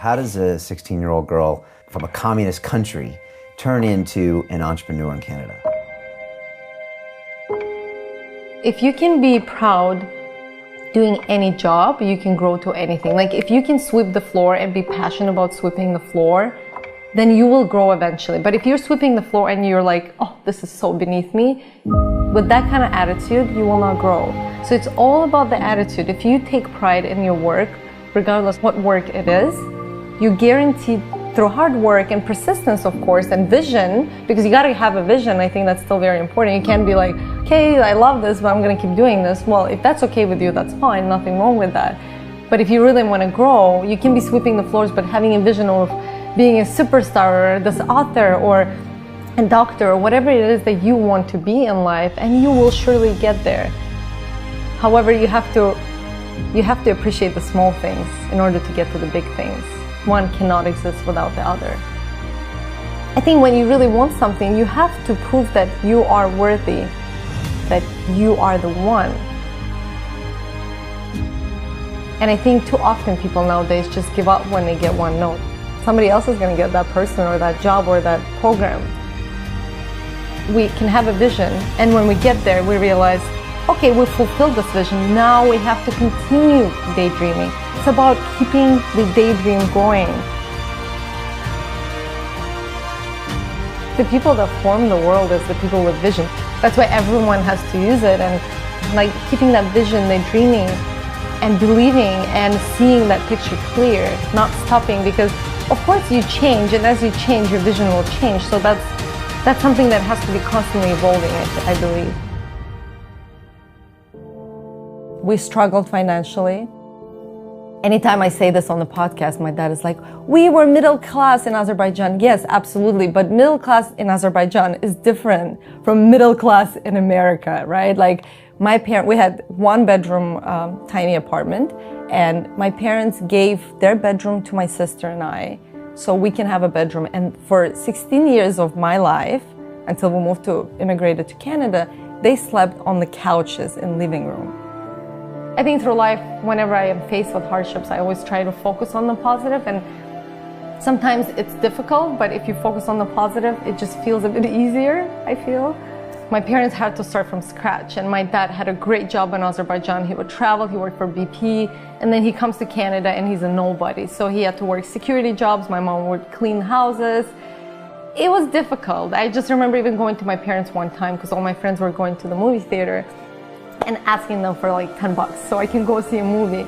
How does a 16-year-old girl from a communist country turn into an entrepreneur in Canada? If you can be proud doing any job, you can grow to anything. Like if you can sweep the floor and be passionate about sweeping the floor, then you will grow eventually. But if you're sweeping the floor and you're like, oh, this is so beneath me, with that kind of attitude, you will not grow. So it's all about the attitude. If you take pride in your work, regardless what work it is, you're guaranteed through hard work and persistence, of course, and vision, because you got to have a vision. I think that's still very important. You can't be like, okay, I love this, but I'm going to keep doing this. Well, if that's okay with you, that's fine. Nothing wrong with that. But if you really want to grow, you can be sweeping the floors, but having a vision of being a superstar or this author or a doctor or whatever it is that you want to be in life, and you will surely get there. However, you have to appreciate the small things in order to get to the big things. One cannot exist without the other. I think when you really want something, you have to prove that you are worthy, that you are the one. And I think too often people nowadays just give up when they get one no. Somebody else is going to get that person or that job or that program. We can have a vision, and when we get there, we realize, okay, we've fulfilled this vision. Now we have to continue daydreaming. It's about keeping the daydream going. The people that form the world is the people with vision. That's why everyone has to use it, and like keeping that vision, the dreaming and believing and seeing that picture clear, not stopping, because of course you change, and as you change, your vision will change. So that's something that has to be constantly evolving, I believe. We struggled financially. Anytime I say this on the podcast, my dad is like, we were middle class in Azerbaijan. Yes, absolutely. But middle class in Azerbaijan is different from middle class in America, right? Like we had one bedroom, tiny apartment, and my parents gave their bedroom to my sister and I, so we can have a bedroom. And for 16 years of my life, until we immigrated to Canada, they slept on the couches in living room. I think through life, whenever I am faced with hardships, I always try to focus on the positive, and sometimes it's difficult, but if you focus on the positive, it just feels a bit easier, I feel. My parents had to start from scratch, and my dad had a great job in Azerbaijan. He would travel, he worked for BP, and then he comes to Canada and he's a nobody. So he had to work security jobs. My mom would clean houses. It was difficult. I just remember even going to my parents one time because all my friends were going to the movie theater and asking them for like $10 so I can go see a movie.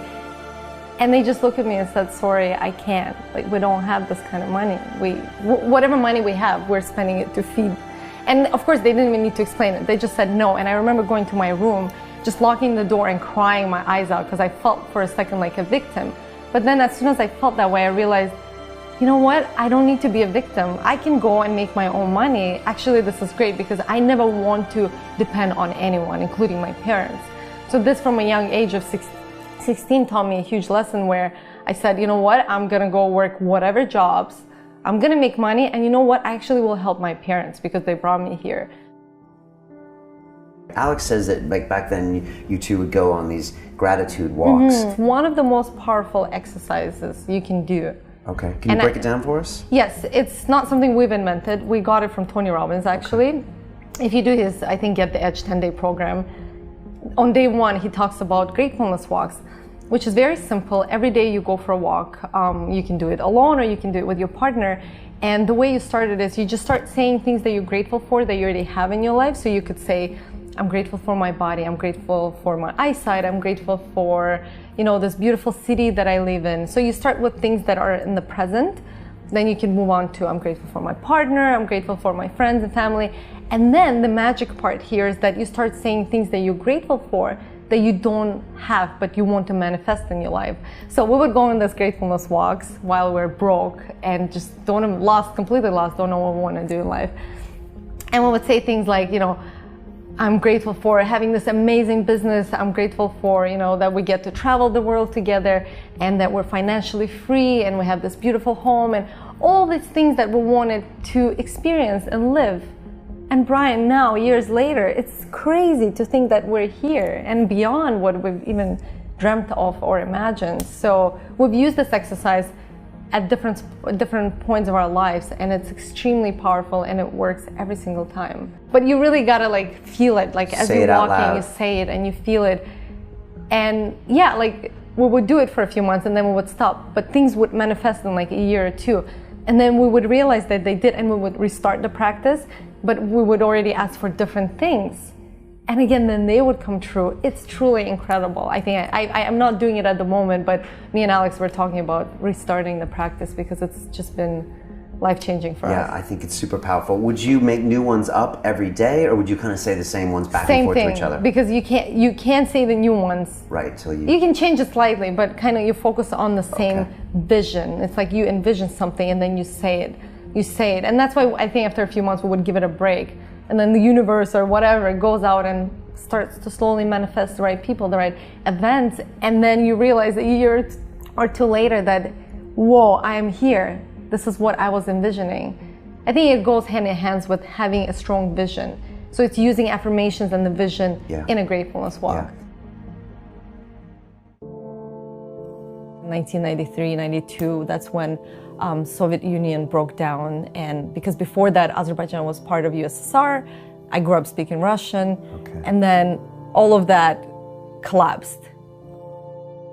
And they just looked at me and said, sorry, I can't. Like, we don't have this kind of money. Whatever money we have, we're spending it to feed. And of course, they didn't even need to explain it. They just said no. And I remember going to my room, just locking the door and crying my eyes out because I felt for a second like a victim. But then as soon as I felt that way, I realized, you know what? I don't need to be a victim. I can go and make my own money. Actually, this is great because I never want to depend on anyone, including my parents. So this from a young age of 16 taught me a huge lesson where I said, you know what? I'm going to go work whatever jobs. I'm going to make money. And you know what? I actually will help my parents because they brought me here. Alex says that like back then you two would go on these gratitude walks. Mm-hmm. One of the most powerful exercises you can do. Okay, can you break it down for us? Yes, it's not something we've invented. We got it from Tony Robbins, actually. Okay. If you do his, I think, Get the Edge 10-day program, on day one, he talks about gratefulness walks, which is very simple. Every day you go for a walk. You can do it alone or you can do it with your partner. And the way you start it is you just start saying things that you're grateful for that you already have in your life. So you could say, I'm grateful for my body. I'm grateful for my eyesight. I'm grateful for, this beautiful city that I live in. So you start with things that are in the present. Then you can move on to, I'm grateful for my partner. I'm grateful for my friends and family. And then the magic part here is that you start saying things that you're grateful for that you don't have, but you want to manifest in your life. So we would go on these gratefulness walks while we're broke and just completely lost, don't know what we want to do in life. And we would say things like, I'm grateful for having this amazing business. I'm grateful for, that we get to travel the world together and that we're financially free and we have this beautiful home and all these things that we wanted to experience and live. And Brian, now, years later, it's crazy to think that we're here and beyond what we've even dreamt of or imagined. So we've used this exercise at different points of our lives, and it's extremely powerful and it works every single time. But you really gotta like feel it, like as you're walking, you say it and you feel it. And yeah, like we would do it for a few months and then we would stop, but things would manifest in like a year or two. And then we would realize that they did, and we would restart the practice, but we would already ask for different things. And again, then they would come true. It's truly incredible. I think I'm not doing it at the moment, but me and Alex were talking about restarting the practice because it's just been life-changing for us. Yeah, I think it's super powerful. Would you make new ones up every day, or would you kind of say the same ones back and forth to each other? Because you can't say the new ones. Right, till you can change it slightly, but kind of you focus on the same vision. It's like you envision something and then you say it. You say it. And that's why I think after a few months we would give it a break. And then the universe or whatever goes out and starts to slowly manifest the right people, the right events. And then you realize a year or two later that, whoa, I am here. This is what I was envisioning. I think it goes hand in hand with having a strong vision. So it's using affirmations and the vision in a gratefulness walk. 1993, 92, that's when Soviet Union broke down, and because before that Azerbaijan was part of USSR, I grew up speaking Russian, and then all of that collapsed.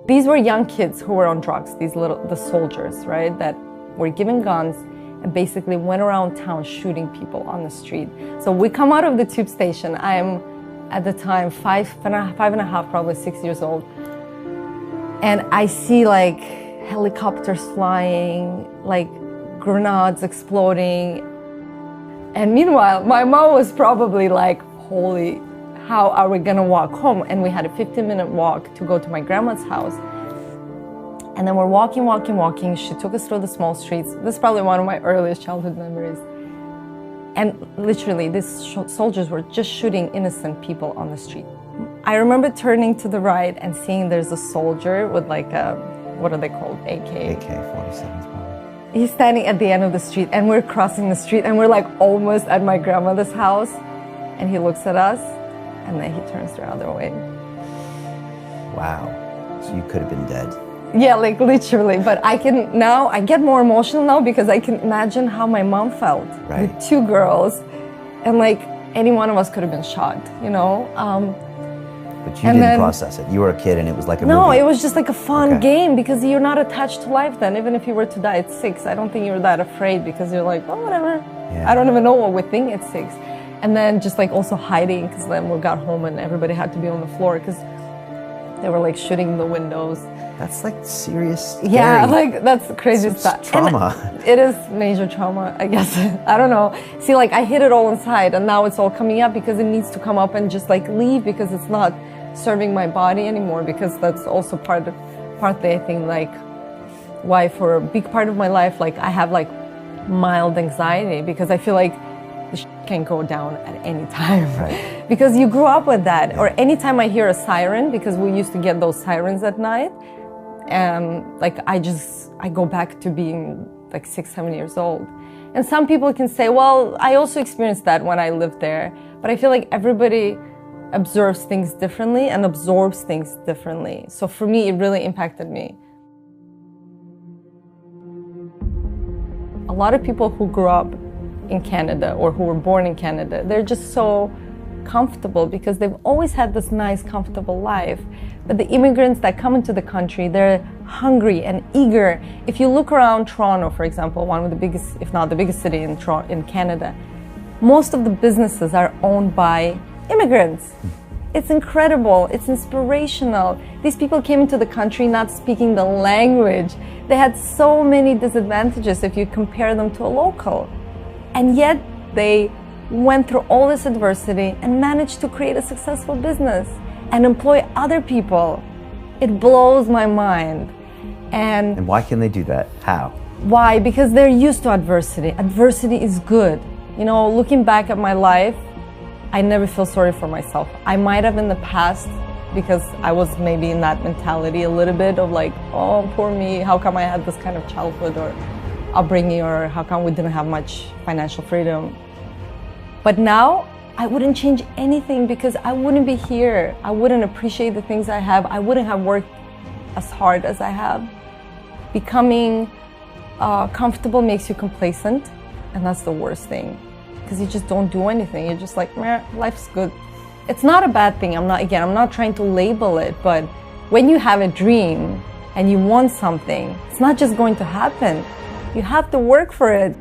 These were young kids who were on drugs, the soldiers, right, that were given guns and basically went around town shooting people on the street. So we come out of the tube station. I am at the time five and a half, probably 6 years old, and I see like helicopters flying, like grenades exploding. And meanwhile, my mom was probably like, holy, how are we gonna walk home? And we had a 15-minute walk to go to my grandma's house. And then we're walking. She took us through the small streets. This is probably one of my earliest childhood memories. And literally, these soldiers were just shooting innocent people on the street. I remember turning to the right and seeing there's a soldier with like a, what are they called? AK-47s probably. He's standing at the end of the street, and we're crossing the street, and we're like almost at my grandmother's house. And he looks at us, and then he turns the other way. Wow. So you could have been dead. Yeah, like literally. But I get more emotional now because I can imagine how my mom felt with two girls, and like any one of us could have been shot, you know? But you didn't process it. You were a kid and it was like a movie. No, it was just like a fun game because you're not attached to life then. Even if you were to die at 6, I don't think you were that afraid because you're like, oh, whatever. Yeah. I don't even know what we think at 6. And then just like also hiding, because then we got home and everybody had to be on the floor because they were like shooting the windows. That's like serious. Yeah, like that's crazy stuff. Trauma. And it is major trauma, I guess. I don't know. See, like I hid it all inside and now it's all coming up because it needs to come up and just like leave because it's not serving my body anymore, because that's also partly I think like why for a big part of my life like I have like mild anxiety, because I feel like the shit can go down at any time. Right. Because you grew up with that. Or anytime I hear a siren, because we used to get those sirens at night, like I go back to being like 6-7 years old. And some people can say, well, I also experienced that when I lived there, but I feel like everybody observes things differently and absorbs things differently. So for me, it really impacted me. A lot of people who grew up in Canada or who were born in Canada, they're just so comfortable because they've always had this nice, comfortable life. But the immigrants that come into the country, they're hungry and eager. If you look around Toronto, for example, one of the biggest, if not the biggest city in Canada, most of the businesses are owned by immigrants. It's incredible. It's inspirational. These people came into the country not speaking the language. They had so many disadvantages if you compare them to a local. And yet they went through all this adversity and managed to create a successful business and employ other people. It blows my mind. And why can they do that? How? Why? Because they're used to adversity. Adversity is good. You know, looking back at my life, I never feel sorry for myself. I might have in the past, because I was maybe in that mentality a little bit of like, oh, poor me, how come I had this kind of childhood or upbringing, or how come we didn't have much financial freedom. But now, I wouldn't change anything because I wouldn't be here. I wouldn't appreciate the things I have. I wouldn't have worked as hard as I have. Becoming Comfortable makes you complacent, and that's the worst thing, because you just don't do anything. You're just like, meh, life's good. It's not a bad thing. I'm not trying to label it, but when you have a dream and you want something, it's not just going to happen. You have to work for it.